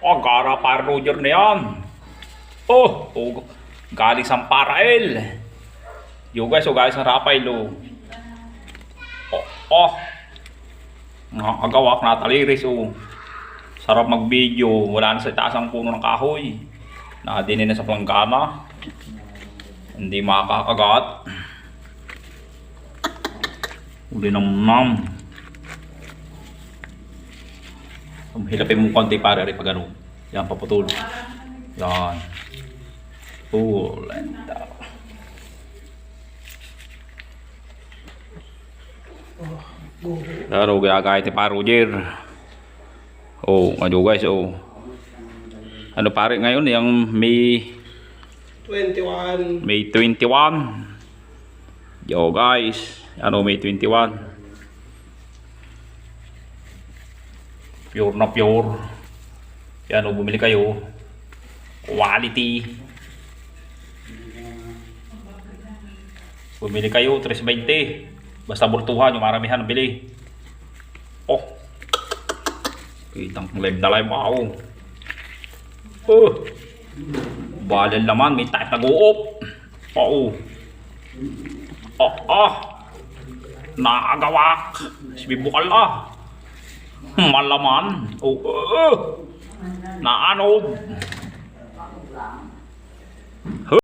Oh, gara pa Roger na yan. Oh, galing sa Parael. Yo guys, galing sa Rafael. Oh, nakakagawak na taliris. Sarap mag-video. Wala na sa itaas ang puno ng kahoy. Nakadinin na sa planggana. Hindi makakagat. Uli nam. Hilapin mo konti para rin pag ano. Yan, paputol. Yan. Lenta. Laro gagaya ni pa Roger. Ano guys, ano pare ngayon yung May 21. May 21. Yo guys, May 21. Pure na pure. Yan, bumili kayo. Quality. Bumili kayo, 320. Basta burtuhan, yung maramihan ang bili. Kitang live na live ako. Balal naman, may type nag-uop. Nakagawak. Sibibukal na. Malaman. Naanod.